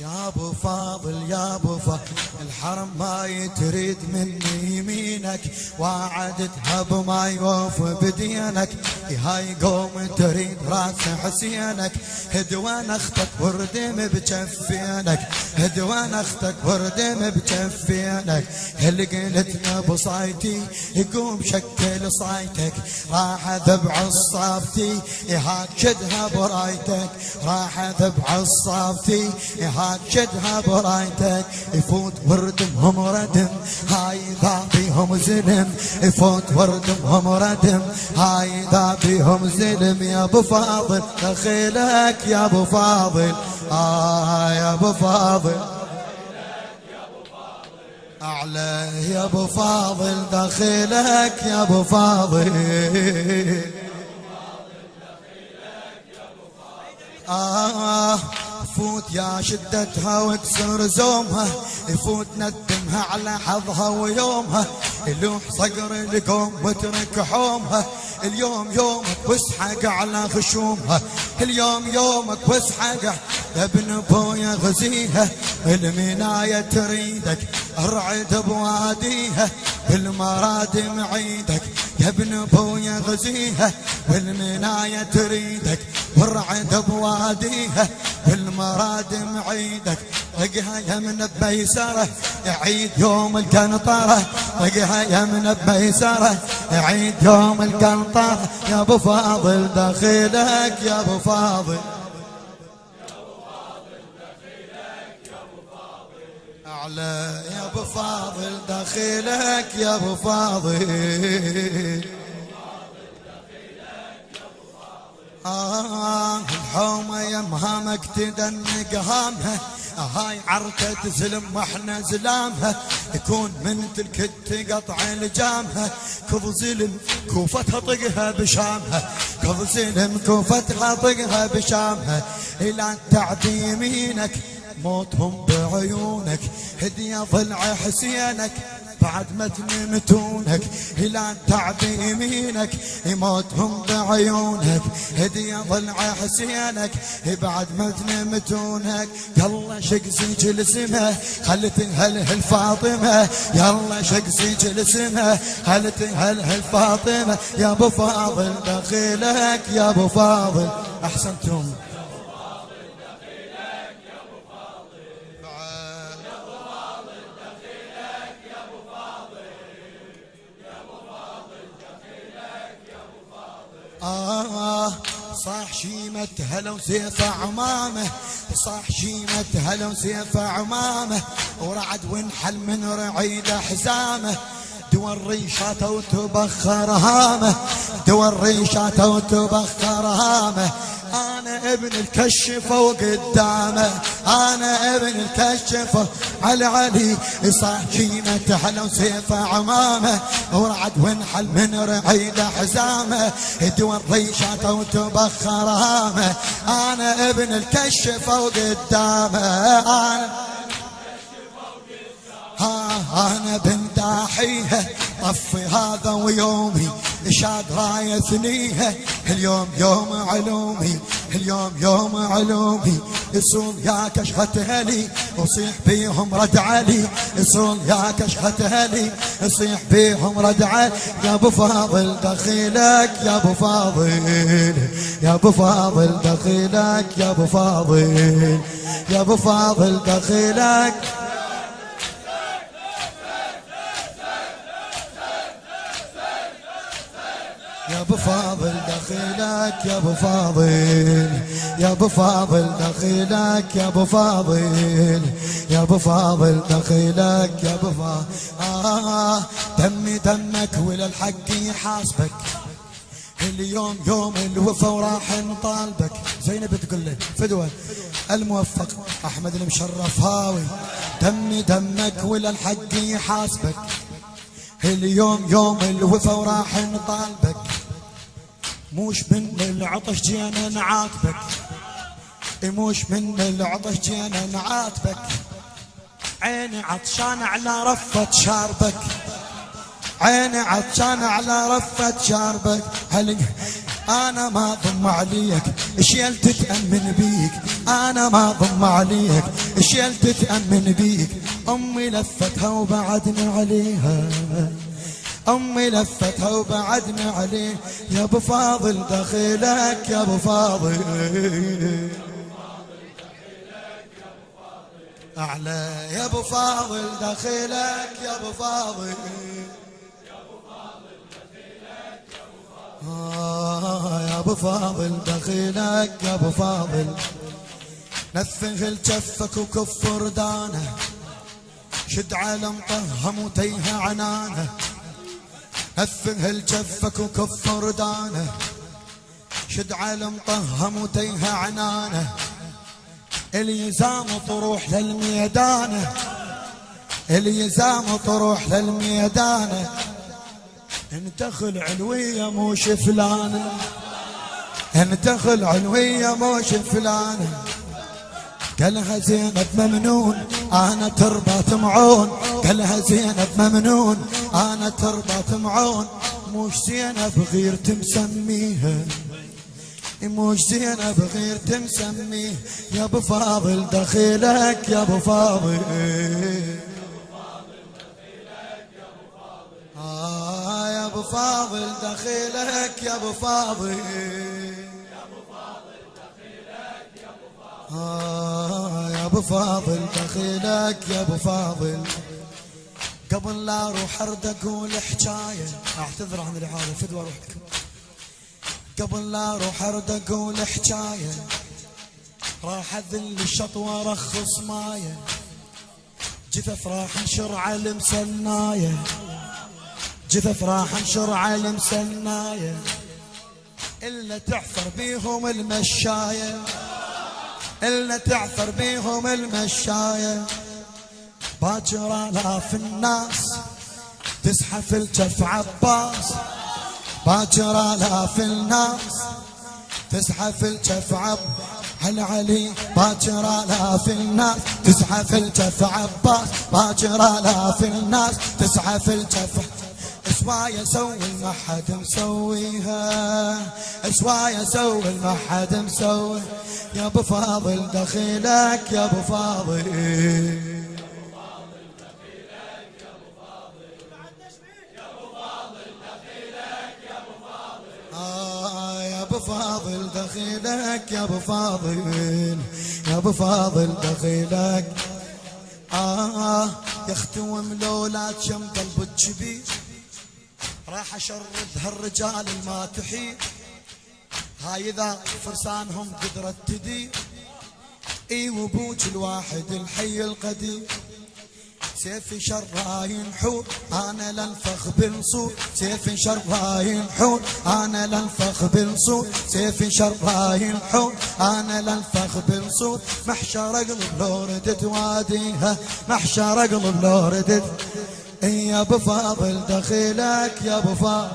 يا ابو فاضل يا ابو فاضل الحرم ما يتريد مني يمينك، وعدتها بما يوف بدينك. هاي قوم تريد راس حسينك، هدوان اختك وردم بجفينك، هدوان اختك وردم بجفينك. هل قلت يا ابو صايتي يقوم شكل صايتك، راح اذبح الصابتي هاك شدها برايتك، راح اذبح الصابتي هاك شدها برايتك. يفوت وردمهم ردم هاي ذابيهم زلم، يفوت وردمهم ردم هاي ذابيهم زلم. يا ابو فاضل دخيلك يا ابو فاضل، يا ابو فاضل اعلى يا ابو فاضل دخيلك يا ابو فاضل. فوت يا شدتها واكسر زومها، يفوت ندمها على حظها ويومها. يلوح صقر القوم واترك حومها، اليوم يومك واسحق على خشومها، اليوم يومك واسحق يا ابن ابويا غزيها. المناية تريدك الرعد بواديها، بالمراد معيدك يا ابن ابويا غزيها. والمناية تريدك والرعد بواديها، بالمراد معيدك. طقها يمن بميسره يعيد يوم القنطره، طقها يمن بميسره يعيد يوم القنطره. يا ابو فاضل دخيلك يا ابو فاضل، اعلى يا ابو فاضل دخيلك يا ابو فاضل. الحومة يمهامك تدنق هامها، هاي عركة زلم واحنا زلامها. يكون من تلك تقطع لجامها، كظ زلم كوفتها طقها بشامها، كظ زلم كوفتها طقها بشامها. إلى تعدي يمينك موتهم بعيونك، هدية ضلع حسينك بعد ما تنمتونك. إلى تعدي يمينك يموتهم بعيونك، هدية ضلع حسينك بعد ما تنمتونك. يلا شق زيج لسمه خلت هله فاطمة، يلا شق زيج لسمه خلت هله فاطمة. يا ابو فاضل دخيلك يا ابو فاضل، احسنتم. صاح شيمة هلا وسيف عمامه، صاح شيمة هلا وسيف عمامه. ورعد وانحل من رعيد حزامه، دور ريشاته وتبخر هامه، دور ريشاته وتبخر هامه. أنا ابن الكشف وقدامه، أنا ابن الكشف على علي. صاح شيمة هلا وسيف عمامه، ورعد وانحل من رعيد حزامه، دور ريشاته وتبخر هامه. أنا ابن الكشف وقدامه، أنا بن داحيها. طفي هذا ويومي شاد راية ثنيها، اليوم يوم علومي، اليوم يوم علومي. يصول يا كشخة لي وصيح بيهم رد علي، يصول يا كشخة لي يصيح بيهم رد علي. يا ابو فاضل دخيلك يا ابو فاضل، يا ابو فاضل دخيلك يا ابو فاضل، يا ابو فاضل دخيلك. يا ابو فاضل دخيلك يا ابو فاضل، يا ابو فاضل دخيلك يا ابو فاضل، يا ابو فاضل دخيلك يا ابو فاضل. دمي دمك ولا الحق يحاسبك، اليوم يوم الوفا وراح نطالبك. زينب تقول له فدوة الموفق احمد المشرف هاوي، دمي دمك ولا الحق يحاسبك، اليوم يوم الوفا وراح نطالبك. موش من العطش جينا نعاتبك، موش من العطش جينا نعاتبك. عيني عطشان على رفة شاربك، عيني عطشان على رفة شاربك. هل انا ما ضم عليك شيل تتأمن بيك انا ما ضم عليك، شيل تتأمن بيك. امي لفتها وبعدنا عليها، امي لفتها وبعدنا عليه. يا ابو فاضل دخيلك يا ابو فاضل، اعلى يا ابو فاضل دخيلك يا ابو فاضل، يا ابو فاضل دخيلك يا ابو فاضل. نفذ جفك وكف ردانه، شد على مطهم وتيه عنانه. نفذ جفك وكف ردانه، شد على مطهم وتيه عنانه. اليزام طروح للميدانه، اليزام طروح للميدانه. انتخل علوية مو شفلانه، انتخل علوية مو شفلانه. قالها زينب ممنون انا تربة معون، قالها زينب ممنون انا تربة معون. موش زينب غير تمسميها، موش زينب غير تمسميه. يا ابو فاضل دخيلك يا ابو فاضل، يا ابو فاضل دخيلك يا ابو فاضل، يا ابو فاضل دخيلك يا ابو فاضل. قبل لا اروح ارد اقول حجايه، اعتذر عن الاعاده فدوى روحك. قبل لا اروح ارد اقول حجايه، راح اذل الشطوه رخص مايه. جثث راح انشر على المسنايه، جثث راح انشر على المسنايه. الا تعثر بيهم المشايه، إلا تعثر بيهم المشاية. باكر آلاف الناس تزحف الجف عباس، باكر آلاف الناس تزحف الجف على علي. باكر آلاف الناس تزحف الجف عباس، باكر آلاف الناس تزحف الجف. اسوايا سوي ما حد مسويها، اسوايا سوي ما حد مسوي. يا ابو فاضل دخيلك يا ابو فاضل، يا ابو فاضل دخيلك يا ابو فاضل، يا ابو فاضل دخيلك. يا اختي وملولات شم قلب الجبين، راح اشرد هالرجال الماتحين. هاي اذا فرسانهم قدرت تدير، اي وبوج الواحد الحي القدير. سيفي شراين حور انا لنفخ بالصور، سيفي شراين حور انا لنفخ بالصور، سيفي شراين حور انا لنفخ بالصور. محشر اقلب لو ردت واديها، محشر اقلب لو ردت. يا ابو فاضل دخيلك يا ابو فاضل،